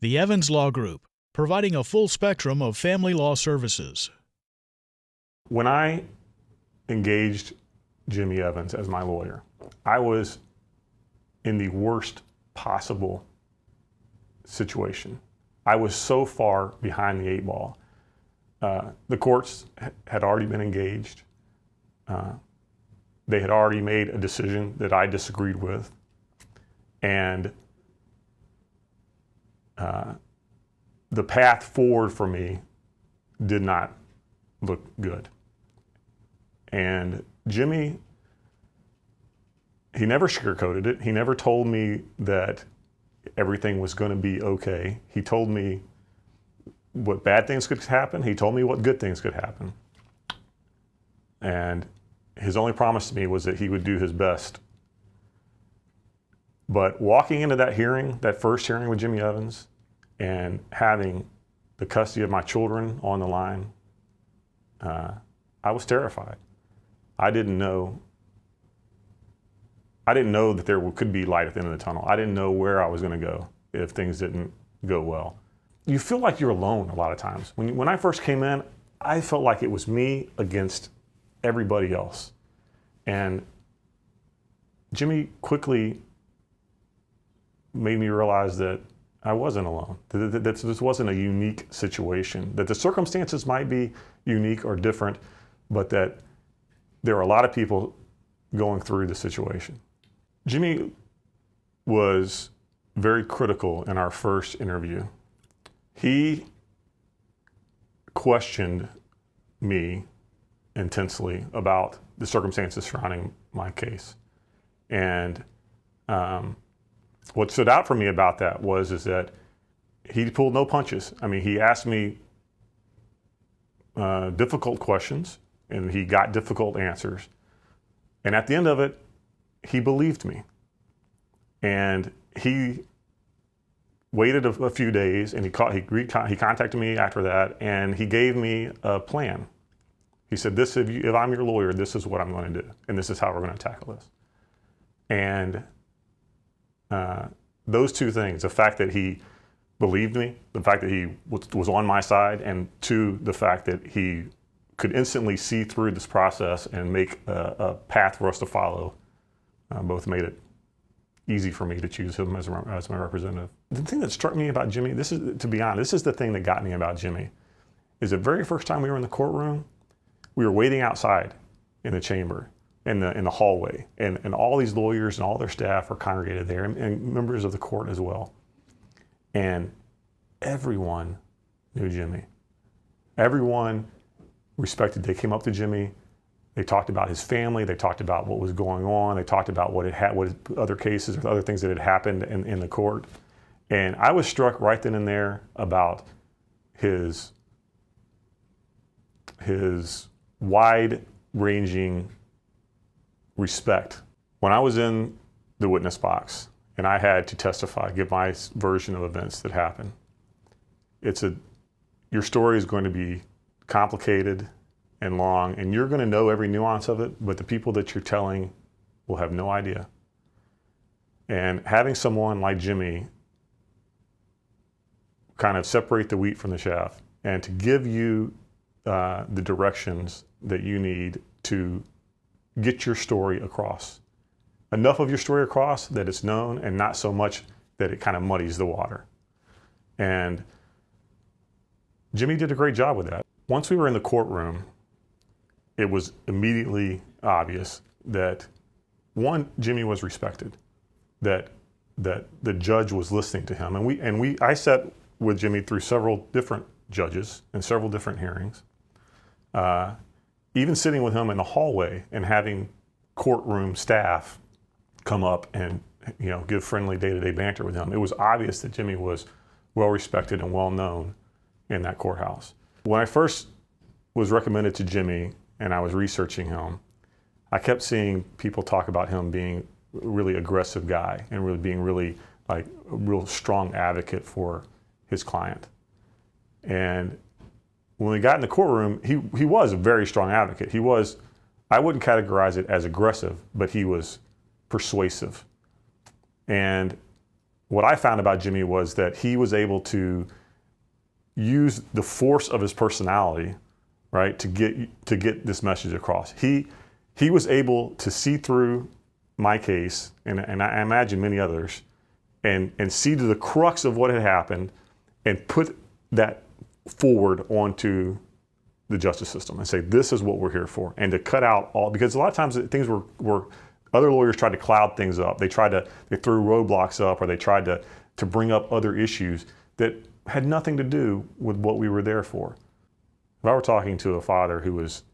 The Evans Law Group, providing a full spectrum of family law services. When I engaged Jimmy Evans as my lawyer, I was in the worst possible situation. I was so far behind the eight ball. The courts had already been engaged. They had already made a decision that I disagreed with. And the path forward for me did not look good. And Jimmy, he never sugarcoated it. He never told me that everything was going to be okay. He told me what bad things could happen. He told me what good things could happen. And his only promise to me was that he would do his best. But walking into that hearing, that first hearing with Jimmy Evans, and having the custody of my children on the line, I was terrified. I didn't know that there could be light at the end of the tunnel. I didn't know where I was going to go if things didn't go well. You feel like you're alone a lot of times. When I first came in, I felt like it was me against everybody else. And Jimmy quickly made me realize that I wasn't alone, that this wasn't a unique situation, that the circumstances might be unique or different, but that there are a lot of people going through the situation. Jimmy was very critical in our first interview. He questioned me intensely about the circumstances surrounding my case. And what stood out for me about that is that he pulled no punches. I mean, he asked me difficult questions, and he got difficult answers. And at the end of it, he believed me. And he waited a few days, and he contacted me after that, and he gave me a plan. He said, if I'm your lawyer, this is what I'm going to do, and this is how we're going to tackle this. And those two things, the fact that he believed me, the fact that he was on my side, and two, the fact that he could instantly see through this process and make a path for us to follow, both made it easy for me to choose him as my representative. The thing that struck me about Jimmy, to be honest, this is the thing that got me about Jimmy, is the very first time we were in the courtroom, we were waiting outside in the chamber, in the hallway, and all these lawyers and all their staff are congregated there, and members of the court as well. And everyone knew Jimmy. Everyone respected. They came up to Jimmy. They talked about his family. They talked about what was going on. They talked about what other cases or other things that had happened in the court. And I was struck right then and there about his wide-ranging respect. When I was in the witness box and I had to testify, give my version of events that happened, your story is going to be complicated and long, and you're going to know every nuance of it, but the people that you're telling will have no idea. And having someone like Jimmy kind of separate the wheat from the chaff and to give you the directions that you need to get your story across. Enough of your story across that it's known, and not so much that it kind of muddies the water. And Jimmy did a great job with that. Once we were in the courtroom, it was immediately obvious that, one, Jimmy was respected, that the judge was listening to him. And I sat with Jimmy through several different judges and several different hearings. Even sitting with him in the hallway and having courtroom staff come up and give friendly day-to-day banter with him, it was obvious that Jimmy was well respected and well known in that courthouse. When I first was recommended to Jimmy and I was researching him, I kept seeing people talk about him being a really aggressive guy and really being like a real strong advocate for his client. And when we got in the courtroom, he was a very strong advocate. I wouldn't categorize it as aggressive, but he was persuasive. And what I found about Jimmy was that he was able to use the force of his personality, right, to get this message across. He was able to see through my case, and I imagine many others, and see to the crux of what had happened, and put that forward onto the justice system and say, this is what we're here for, and to cut out all, because a lot of times things were other lawyers tried to cloud things up. They threw roadblocks up, or they tried to bring up other issues that had nothing to do with what we were there for. If I were talking to a father who was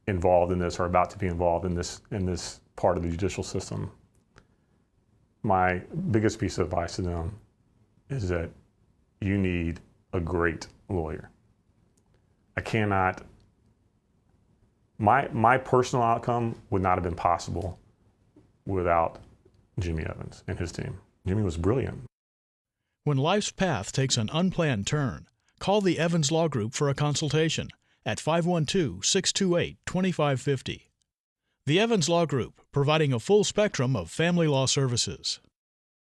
involved in this, or about to be involved in this part of the judicial system, my biggest piece of advice to them is that you need a great lawyer. I cannot, my personal outcome would not have been possible without Jimmy Evans and his team. Jimmy was brilliant. When life's path takes an unplanned turn, call the Evans Law Group for a consultation at 512-628-2550. The Evans Law Group, providing a full spectrum of family law services.